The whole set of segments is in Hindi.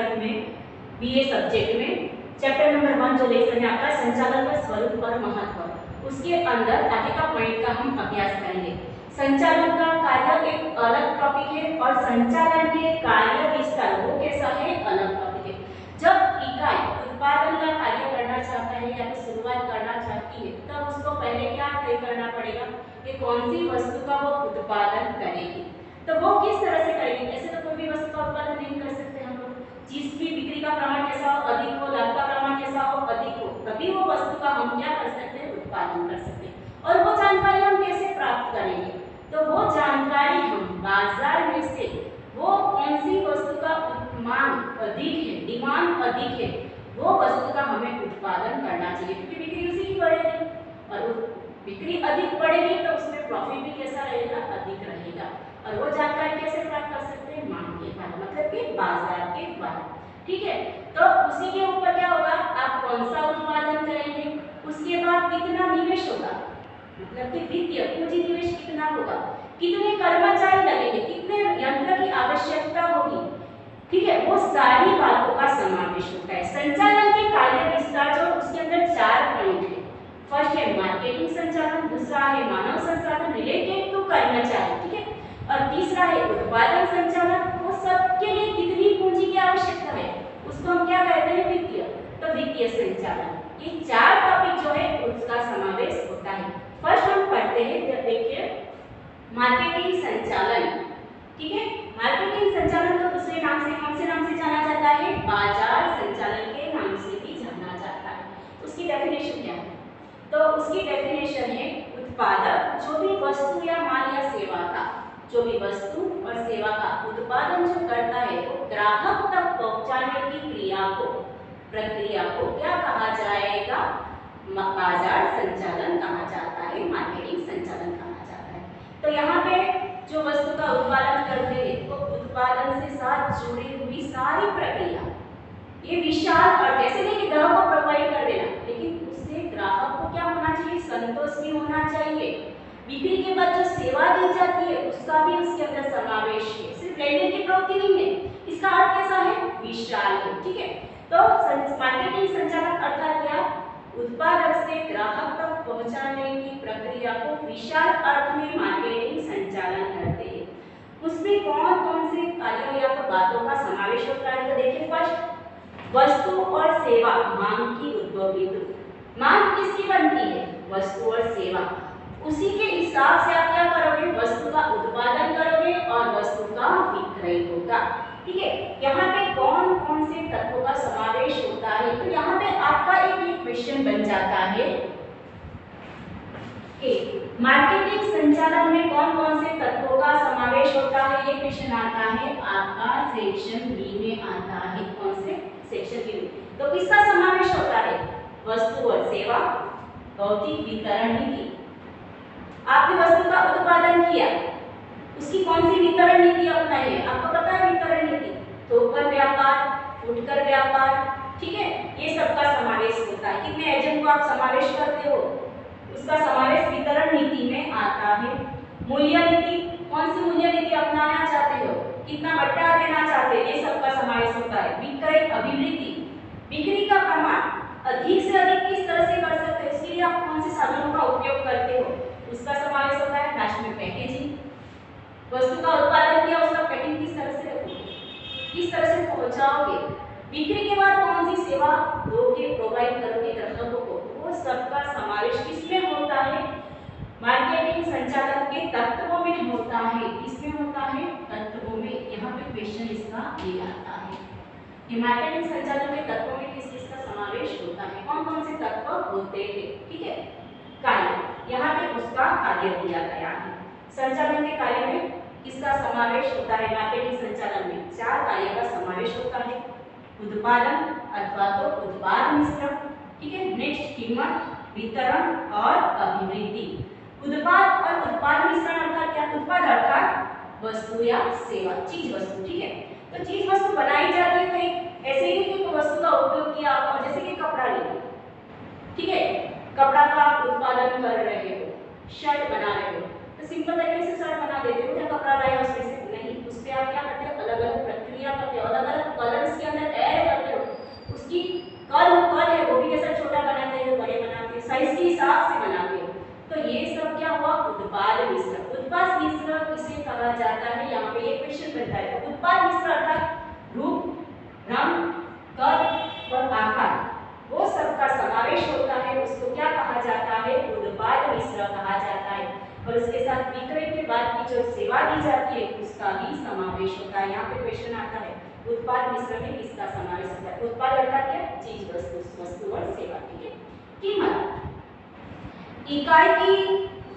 ट्वेल्थ में बीए सब्जेक्ट में चैप्टर नंबर 1 जो लेसन है आपका संचालन का स्वरूप और महत्व, उसके अंदर आगे का पॉइंट का हम अभ्यास करेंगे। संचालन का कार्य एक अलग टॉपिक है और संचालन के कार्य विस्तार वो कैसा है, अलग टॉपिक है। जब इकाई उत्पादन का कार्य करना चाहता है या तो शुरुआत करना चाहती है तब उसको पहले क्या तय करना पड़ेगा कि कौन सी वस्तु का वो उत्पादन करेगी। तो वो किस तरह से करेगी? ऐसे तो कोई भी वस्तु का उत्पादन नहीं कर सकते हम लोग। जिसकी बिक्री का प्रमाण कैसा हो, अधिक हो, लाभ का प्रमाण कैसा हो, अधिक हो, तभी वो वस्तु का हम क्या कर सकते हैं, उत्पादन कर सकते हैं। और वो जानकारी हम कैसे प्राप्त करेंगे? तो वो जानकारी हम बाजार में से वो कौन सी वस्तु का मांग अधिक है, डिमांड अधिक है, वो वस्तु का हमें उत्पादन करना चाहिए, क्योंकि बिक्री उसी की बढ़ेगी और बिक्री अधिक बढ़ेगी तो उसमें प्रॉफिट भी कैसा रहेगा, अधिक रहेगा। और वो जानकारी कैसे प्राप्त कर सकते हैं, मांग के द्वारा, मतलब कि बाजार के द्वारा। ठीक है, तो उसी के ऊपर क्या होगा, आप कौन सा उत्पादन करेंगे, उसके बाद कितना निवेश होगा, मतलब कि वित्तीय पूंजी निवेश कितना होगा, कितने कर्मचारी लगेंगे, कितने यंत्र की आवश्यकता होगी। ठीक है, वो सारी बातों का समावेश होता है। संचालन के कार्य विस्तार जो उसके अंदर 4 पॉइंट है। फर्स्ट है मार्केटिंग संचालन, दूसरा है मानव संसाधन रिलेटेड टू कर्मचारी, ठीक है, और तीसरा है उत्पादन संचालन, वो सबके लिए कितनी पूंजी की आवश्यकता है उसको हम क्या कहते हैं, वित्तीय। तो वित्तीय संचालन, ये 4 टॉपिक जो है उसका समावेश होता है। फर्स्ट हम पढ़ते हैं, देखिए मार्केटिंग संचालन। ठीक है, मार्केटिंग संचालन को दूसरे नाम से कौन से नाम से जाना जाता है, बाजार संचालन के नाम से भी जाना जाता है। उसकी डेफिनेशन क्या है? तो उसकी डेफिनेशन है उत्पादक जो भी वस्तु या माल या सेवा का, जो भी वस्तु और सेवा का उत्पादन जो करता है वो ग्राहक तक पहुंचाने की क्रिया को, प्रक्रिया को क्या कहा जाएगा, बाजार संचालन कहा जाता है, मार्केटिंग संचालन कहा जाता है। तो यहाँ पे जो वस्तु का उत्पादन करते हैं वो उत्पादन से साथ जुड़ी हुई सारी प्रक्रिया, ये विशाल और जैसे नहीं कि ग्राहक को प्रोवाइड कर देना, लेकिन उससे ग्राहक को क्या होना चाहिए, संतोष भी होना चाहिए। बिक्री के बाद जो सेवा दी जाती है उसका भी उसके अंदर समावेश है, सिर्फ लेने की प्रवृत्ति नहीं है। इसका अर्थ कैसा है, विशाल है। ठीक है, तो मार्केटिंग संचालन अर्थात क्या, उत्पादक से ग्राहक तक पहुंचाने की प्रक्रिया को विशाल अर्थ में मार्केटिंग संचालन करते हैं। उसमें कौन कौन से कार्यों या तो बातों का समावेश होता है? तो देखिए, फर्स्ट वस्तु और सेवा मांग की उद्भव। मांग किसकी बनती है, वस्तु और सेवा, उसी के हिसाब से आप क्या करोगे, वस्तु का उत्पादन करोगे और वस्तु का विक्रय होगा। ठीक है, यहाँ पे कौन कौन से तत्वों का समावेश होता है? तो यहाँ पे आपका एक क्वेश्चन बन जाता है कि मार्केटिंग संचालन में कौन कौन से तत्वों का समावेश होता है। ये क्वेश्चन आता है आपका सेक्शन बी में आता है। कौन से, सेक्शन बी में। तो किसका समावेश होता है, वस्तु और सेवा, भौतिक वितरण नीति। आपने वस्तु का उत्पादन किया, उसकी कौन सी वितरण नीति अपनाई है, आपको पता है वितरण नीति, थोककर व्यापार, फुटकर व्यापार, ठीक है, ये सबका समावेश होता है। कितने एजेंट को आप समावेश करते हो, उसका समावेश वितरण नीति में आता है। मूल्य नीति, कौन सी मूल्य नीति अपनाना चाहते हो, कितना बट्टा देना चाहते हैं, ये सबका समावेश होता है। विक्रय अभिवृद्धि, बिक्री का प्रमाण अधिक से अधिक किस तरह से कर सकते हैं, इसके लिए आप कौन से साधनों का उपयोग करते हो, उसका समावेश होता है। लास्ट में पैकेजिंग, वस्तु का उत्पादन किया, उसका पैकिंग किस तरह से रखोगे, किस तरह से पहुंचाओगे, बिक्री के बाद कौन सी सेवा दोगे, प्रोवाइड करोगे ग्राहकों को, वो सबका समावेश किसमें होता है, मार्केटिंग संचालन के तत्वों में होता है। किसमें होता है, तत्वों में। यहाँ पे क्वेश्चन इसका ये आता है कि मार्केटिंग संचालन के तत्वों में किस किस का समावेश होता है, कौन कौन से तत्व होते हैं। ठीक है, कार्य, यहाँ पे उसका कार्य दिया गया है। संचालन के कार्य में किसका समावेश होता है, मार्केटिंग संचालन में 4 कार्य का समावेश होता है। उत्पादन अथवा तो उत्पाद मिश्रण, ठीक है, नेक्स्ट कीमत, वितरण और अभिवृद्धि। उत्पाद और उत्पाद मिश्रण अर्थात क्या, उत्पाद अर्थात वस्तु या सेवा, चीज वस्तु। ठीक है, तो चीज वस्तु बनाई जाती है, तो ऐसे ही नहीं कि वस्तु का उपयोग किया, और जैसे कि कपड़ा ले, ठीक है, कपड़ा का उत्पादन कर रहे हो, शर्ट बना रहे हो, तो सिंपल तरीके से शर्ट बना देते हो, क्या कपड़ा लाया उसमें से, नहीं, उस पे आप क्या करते हो, अलग अलग प्रक्रिया करते हो, अलग अलग कलर्स के अंदर क्वेश्चन बनता है। तो उत्पाद मिश्र अर्थात रूप, रंग, कद और आकार वो सबका समावेश होता है, उसको क्या कहा जाता है? उत्पाद मिश्र कहा जाता है। और उसके साथ विक्रय के बाद की जो सेवा दी जाती है उसका भी समावेश होता है। यहाँ पे क्वेश्चन आता है उत्पाद मिश्र में किसका समावेश होता है? उत्पाद अर्थात क्या? चीज, वस्तु और सेवा। ठीक है। कीमत, इकाई की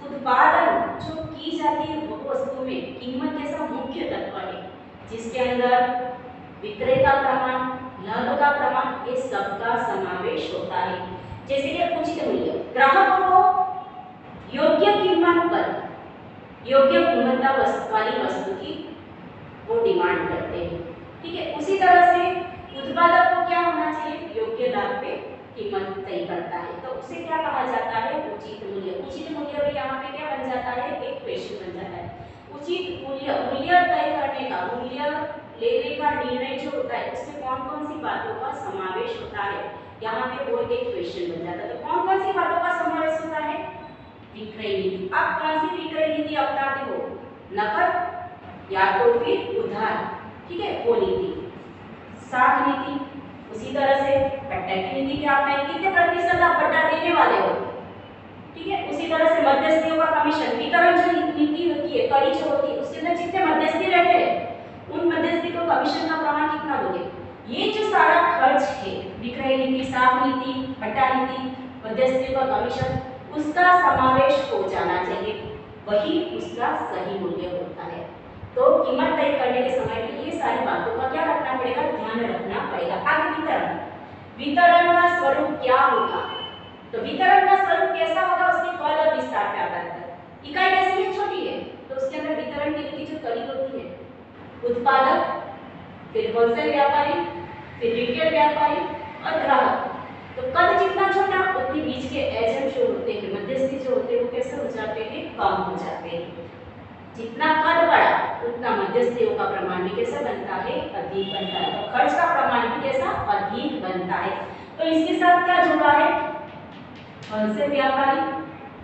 उत्पादन जो की जाती है वो वस्तु में कीमत जैसा मुख्य तत्व है, जिसके अंदर विक्रय का प्रमाण, लाभ का प्रमाण, ये सबका समावेश होता है। जैसे कि उचित मूल्य, ग्राहकों को योग्य कीमत पर योग्य गुणवत्ता वाली वस्तु की वो डिमांड करते हैं। ठीक है। उसी तरह से उत्पादक को क्या होना चाहिए? योग्य लाभ पे कीमत तय करता है, तो उसे क्या कहा जाता है? उचित मूल्य। उचित मूल्य भी यहाँ पे क्या बन जाता है? एक क्वेश्चन बन जाता है। उचित मूल्य, मूल्य तय करने का, मूल्य लेने का निर्णय जो होता है उसमें कौन कौन सी बातों का समावेश होता है? यहाँ पे वो एक क्वेश्चन बन जाता है। तो कौन कौन सी बातों का समावेश होता है? विक्रय नीति। आप कौन सी विक्रय नीति अपनाते हो? नकद या तो फिर उधार। ठीक है, वो नीति। साख नीति, उसी तरह से पट्टा की नीति क्या आपने कितने प्रतिशत आप पट्टा देने वाले हो? ठीक है। उसी तरह से मध्यस्थियों का कमीशन, वितरण जो नीति होती है, कड़ी जो होती है, उसके अंदर जितने मध्यस्थी रहते हैं उन मध्यस्थी को कमीशन का प्रमाण कितना दोगे? ये जो सारा खर्च है, विक्रय नीति, साख नीति, पट्टा नीति, मध्यस्थियों का कमीशन, उसका समावेश हो जाना चाहिए, वही उसका सही मूल्य होता है। तो कीमत तय करने के समय में ये सारी बातों का क्या रखना पड़ेगा? ध्यान रखना पड़ेगा। आगे वितरण, वितरण का स्वरूप क्या होगा? तो वितरण का स्वरूप कैसा होगा? उसके फल और विस्तार पे आधारित है। इकाई कैसी है? छोटी है, तो उसके अंदर वितरण की नीति जो कड़ी होती है, उत्पादक, फिर होलसेल व्यापारी, फिर रिटेल व्यापारी और ग्राहक। तो कद जितना छोटा उतनी बीच के एजेंट जो होते हैं, मध्यस्थी जो होते हैं, वो कैसे हो जाते हैं? कम हो जाते हैं। जितना कद बड़ा उतना मध्यस्थियों का प्रमाण भी कैसा बनता है? अधिक बनता है। तो खर्च का प्रमाण भी कैसा? अधिक बनता है। तो इसके साथ क्या जुड़ा है? होलसेल व्यापारी,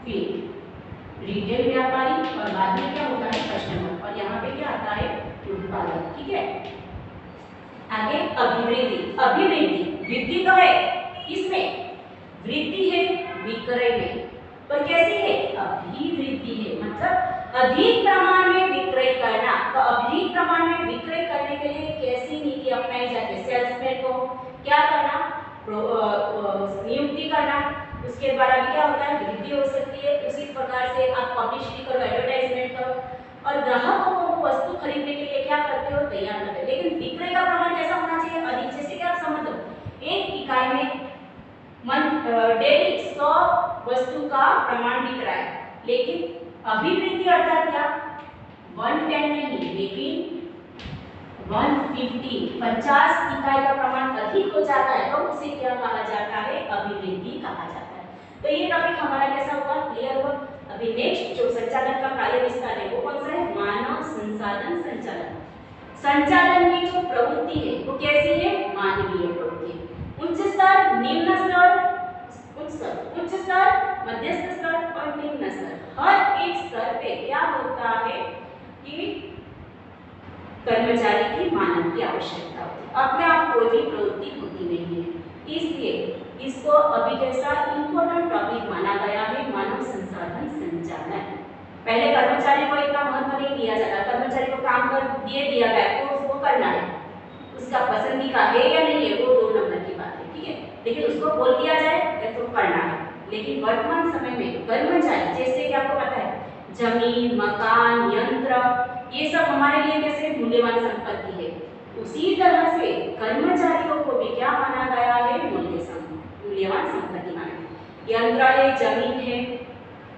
फिर रिटेल व्यापारी और बाद में क्या होता है? कस्टमर। और यहाँ पे क्या आता है? उत्पादक। ठीक है। आगे अभिवृद्धि, अभिवृद्धि वृद्धि तो है, किसमें? वृद्धि है विक्रय में, पर कैसी है? अभिवृद्धि है, मतलब अधिक प्रमाण में विक्रय करना। तो अधिक प्रमाण में विक्रय करने के लिए कैसी नीति अपनाई जाती है? सेल्समैन को क्या करना? नियुक्ति करना, उसके द्वारा भी क्या होता है? वृद्धि हो सकती है। उसी प्रकार से आप पब्लिसिटी करो, एडवर्टाइजमेंट करो और ग्राहकों को वस्तु खरीदने के लिए क्या करते हो? तैयार करते हो। लेकिन विक्रय का प्रमाण कैसा होना चाहिए? अधिक। जैसे कि आप समझ लो एक इकाई में डेली 100 वस्तु का प्रमाण बिक रहा है, लेकिन अभिवृद्धि अर्थात क्या? 110 नहीं, लेकिन 150 इकाई का प्रमाण अधिक हो जाता है, तो उसे क्या कहा जाता है? अभिवृद्धि कहा जाता है। तो ये टॉपिक हमारा कैसा हुआ? क्लियर हुआ। अभी नेक्स्ट जो संचालन का कार्य विस्तार है वो कौन सा है? मानव संसाधन संचालन। संचालन की जो प्रवृत्ति है वो कैसी है? मानवीय प्रवृत्ति। उच्च स्तर, निम्न स्तर, उच्च स्तर, मध्यस्थ स्तर और निम्न स्तर। हर एक स्तर पे क्या होता है कि कर्मचारी की मानव की आवश्यकता होती है। अपने आप कोई भी प्रवृत्ति होती नहीं है, इसलिए इसको अभी कैसा इम्पोर्टेंट टॉपिक माना गया है, मानव संसाधन संचालन। पहले कर्मचारी को इतना महत्व नहीं दिया जाता, कर्मचारी को काम कर दिया गया तो उसको करना है, उसका पसंदीदा है या नहीं है वो 2 नंबर की बात है। ठीक है, लेकिन उसको बोल दिया जाए तो करना है। लेकिन वर्तमान समय में कर्मचारी, जैसे कि आपको पता है जमीन, मकान, यंत्र, ये सब हमारे लिए कैसे मूल्यवान संपत्ति है, उसी तरह से कर्मचारियों को भी क्या माना गया है? मूल्यवान संपत्ति माना गया। यंत्र है, जमीन है,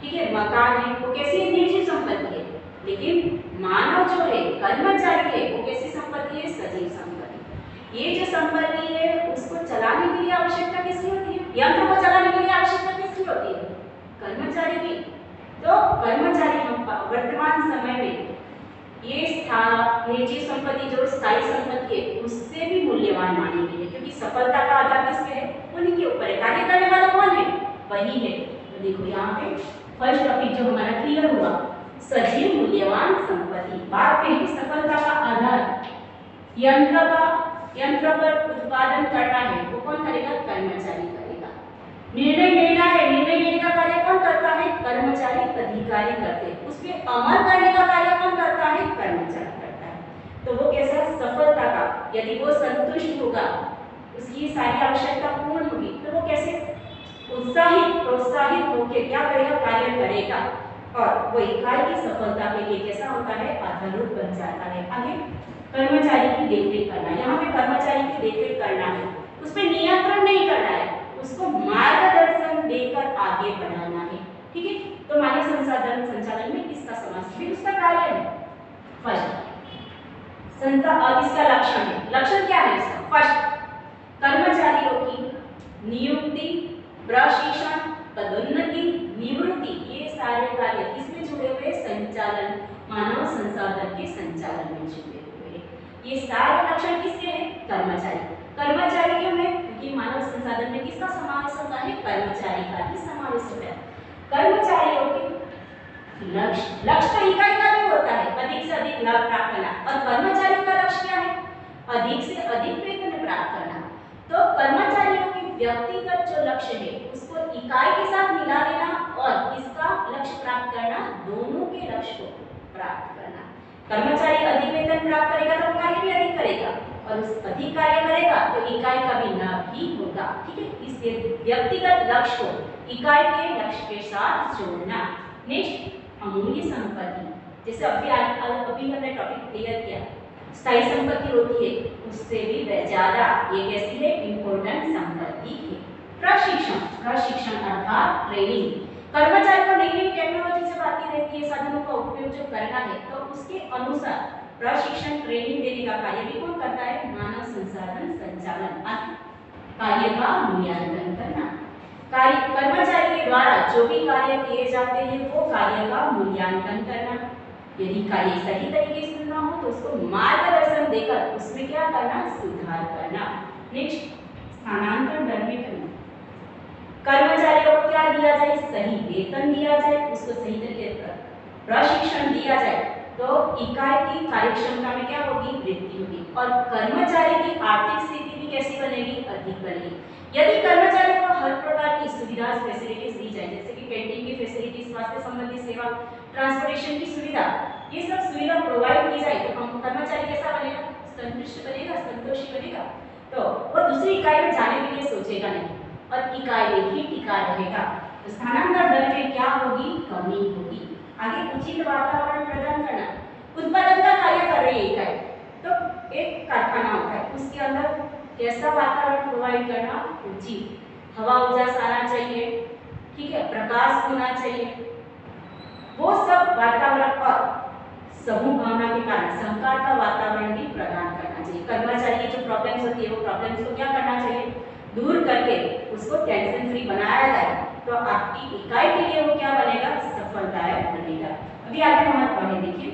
ठीक है, मकान है, वो कैसी निजी संपत्ति है, लेकिन मानव जो है, कर्मचारी है, वो कैसी संपत्ति है? सजीव संपत्ति। ये जो संपत्ति है उसको चलाने के लिए आवश्यकता किसकी होती है? यंत्र को चलाने के लिए आवश्यकता किसकी होती है? कर्मचारी की। तो कर्मचारी हम वर्तमान समय में ये निजी संपत्ति जो स्थायी संपत्ति है उससे भी मूल्यवान मानी गई है, क्योंकि सफलता का आधार किस पे है? उन्हीं के ऊपर है। कार्य करने वाला कौन है? वही है। तो देखो यहाँ पे फर्स्ट टॉपिक जो हमारा क्लियर हुआ, सजीव मूल्यवान संपत्ति। बाद में सफलता का आधार यंत्र पर उत्पादन करना है, वो कौन करेगा? कर्मचारी करेगा। निर्णय लेना है, निर्णय लेने का कार्य कौन करता है? कर्मचारी अधिकारी करते हैं। उसके अमल करने का कार्य कौन करता है? कर्मचारी करता है। तो वो कैसा? सफलता का, यदि वो संतुष्ट होगा, उसकी सारी आवश्यकता पूर्ण होगी, तो वो कैसे प्रोत्साहित होकर क्या करेगा? कार्य करेगा और वो इकाई की सफलता के लिए कैसा होता है? आधारभूत बन जाता है। आगे कर्मचारी की देखरेख करना। यहाँ पे कर्मचारी की देखरेख करना है, उस पर नियंत्रण नहीं करना है, उसको मार्गदर्शन देकर आगे बढ़ाना है। ठीक है, तो मानव संसाधन संचालन में किसका समावेश? फिर उसका कार्य है फर्स्ट इसका लक्षण है। लक्षण क्या है इसका? फर्स्ट, कर्मचारियों की नियुक्ति, प्रशिक्षण, पदोन्नति, निवृत्ति, ये सारे कार्य किसमें जुड़े हुए? संचालन, मानव संसाधन के संचालन में जुड़े हुए। ये सारे लक्षण किसके हैं? कर्मचारी। कर्मचारी क्यों है? क्योंकि मानव संसाधन में किसका समावेश होता है? कर्मचारी का ही समावेश होता है। कर्मचारियों के लक्ष्य तो इकाई का भी होता है, अधिक से अधिक लाभ प्राप्त करना, और कर्मचारी का लक्ष्य क्या है? अधिक से अधिक वेतन प्राप्त करना। तो कर्मचारियों के व्यक्तिगत जो लक्ष्य है उसको इकाई के साथ मिला लेना और इसका लक्ष्य प्राप्त करना, दोनों के लक्ष्य को प्राप्त करना। कर्मचारी अधिक वेतन प्राप्त करेगा तो कार्य भी अधिक करेगा, और उस अधिक कार्य करेगा तो इकाई का भी लाभ भी होगा। ठीक है, इसलिए व्यक्तिगत लक्ष्य को इकाई के लक्ष्य के साथ जोड़ना। नेक्स्ट, अमूल्य संपत्ति। जैसे अभी हमने टॉपिक क्लियर किया, स्थायी संपत्ति होती है, उससे भी ज्यादा ये कैसी है? इंपॉर्टेंट संपत्ति है। प्रशिक्षण अर्थात ट्रेनिंग। कर्मचारी को नई नई टेक्नोलॉजी से आती रहती है, साधनों का उपयोग जो करना है, तो उसके अनुसार प्रशिक्षण ट्रेनिंग देने का कार्य भी कौन करता है? मानव संसाधन संचालन। कार्य का मूल्यांकन करना। कर्मचारी के द्वारा जो भी कार्य किए जाते हैं वो कार्य का मूल्यांकन करना। यदि कार्य सही तरीके से ना हो तो उसको मार्गदर्शन देकर उसमें क्या करना? सुधार करना। नेक्स्ट, स्थानांतरण दर में कमी। कर्मचारियों को क्या दिया जाए? सही वेतन दिया जाए, उसको सही तरीके से प्रशिक्षण दिया जाए, तो इकाई की कार्यक्षमता में क्या होगी? वृद्धि होगी, और कर्मचारी की आर्थिक स्थिति भी कैसी बनेगी? अधिक बनेगी। यदि कर्मचारी को हर प्रकार की सुविधा फैसिलिटीज दी जाए, जैसे कि कैंटीन की फैसिलिटी, स्वास्थ्य संबंधी सेवा, ट्रांसपोर्टेशन की सुविधा, ये सब सुविधा प्रोवाइड की जाए तो हम कर्मचारी कैसा बनेगा? संतुष्ट बनेगा, संतोषी बनेगा, तो वो दूसरी इकाई में जाने के लिए सोचेगा नहीं और इकाई में ही टिका रहेगा। तो स्थानांतरण दर में क्या होगी? कमी होगी। आगे, उचित वातावरण प्रदान करना। उत्पादन का कार्य कर रही है इकाई, तो एक कारखाना होता है, उसके अंदर कैसा वातावरण प्रोवाइड करना? उचित, हवा उजास आना चाहिए, ठीक है, प्रकाश होना चाहिए, वो सब वातावरण, और समूह भावना के कारण सहकार का वातावरण भी प्रदान करना चाहिए। कर्मचारी की जो प्रॉब्लम्स होती है वो प्रॉब्लम्स को क्या करना चाहिए? दूर करके उसको टेंशन फ्री बनाया जाए, तो आपकी इकाई के लिए वो क्या बनेगा? सफलदायक बनेगा। अभी आगे महत्व है, देखिए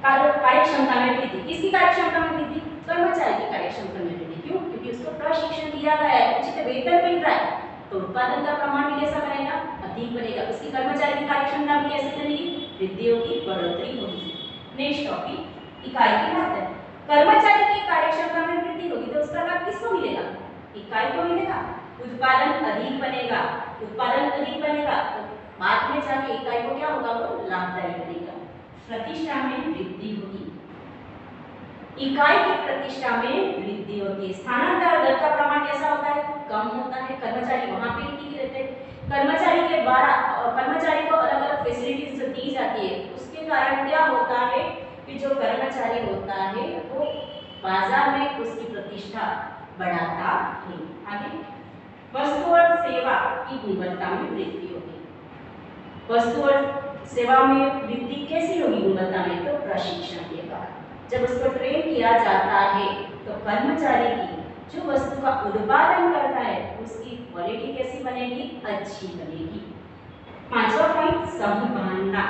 कार्यक्षमता में वृद्धि। किसकी कार्यक्षमता में वृद्धि? कर्मचारी की कार्यक्षमता में वृद्धि। क्यों? क्योंकि उसको प्रशिक्षण दिया गया है, उचित वेतन मिल रहा है, तो उत्पादन का प्रमाण भी कैसा बनेगा? अधिक बनेगा। उसकी कर्मचारी की कार्यक्षमता भी कैसे बनेगी? वृद्धि होगी, बढ़ोतरी होगी। नेक्स्ट टॉपिक, इकाई की लागत। कर्मचारी की कार्यक्षमता में वृद्धि होगी तो उसका लाभ किसको मिलेगा? इकाई को मिलेगा। उत्पादन अधिक बनेगा, उत्पादन अधिक बनेगा तो बाद में जाके इकाई को क्या होगा? वो लाभदायी बनेगा। प्रतिष्ठा में वृद्धि होगी, इकाई की प्रतिष्ठा में वृद्धि होती है। स्थानांतरण दर का प्रमाण कैसा होता है? कम होता है। कर्मचारी वहां पे ही रहते हैं, कर्मचारी के द्वारा कर्मचारी को अलग अलग फैसिलिटीज जो दी जाती है उसके कारण क्या होता है कि जो कर्मचारी होता है वो बाजार में उसकी प्रतिष्ठा बढ़ाता है। आगे, वस्तु और सेवा की गुणवत्ता में वृद्धि होगी। वस्तु और सेवा में वृद्धि कैसी होगी गुणवत्ता में? तो प्रशिक्षण के द्वारा। जब उसको ट्रेन किया जाता है तो कर्मचारी की जो वस्तु का उत्पादन करता है उसकी क्वालिटी कैसी बनेगी? अच्छी बनेगी। पांचवा पॉइंट, समभावना।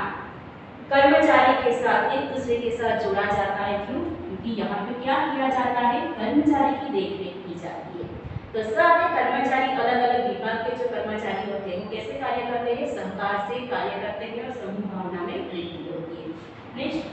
कर्मचारी के साथ एक दूसरे के साथ जोड़ा जाता है। क्यों? क्योंकि यहाँ पे क्या किया जाता है? कर्मचारी की देखरेख की जाती है। तो सब कर्मचारी अलग अलग विभाग के जो कर्मचारी होते हैं कैसे कार्य करते हैं, सहकार से कार्य करते हैं और समूह भावना में वृद्धि होती है। नेक्स्ट,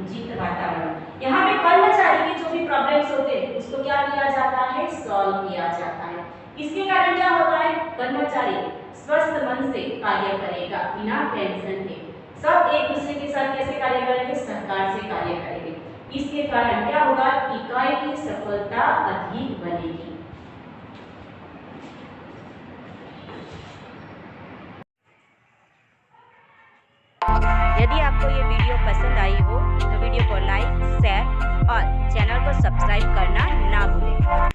जीत वातावरण। यहाँ पे कर्मचारी के जो भी प्रॉब्लम्स होते हैं उसको क्या किया जाता है, सॉल्व किया जाता है। इसके कारण क्या होता है, कर्मचारी स्वस्थ मन से कार्य करेगा बिना टेंशन के। सब एक दूसरे के साथ कैसे कार्य करेंगे, सहकार से कार्य करेंगे। इसके कारण क्या होगा, इकाई की सफलता अधिक बनेगी। यदि आपको ये वीडियो पसंद आई हो तो वीडियो को लाइक, शेयर और चैनल को सब्सक्राइब करना ना भूलें।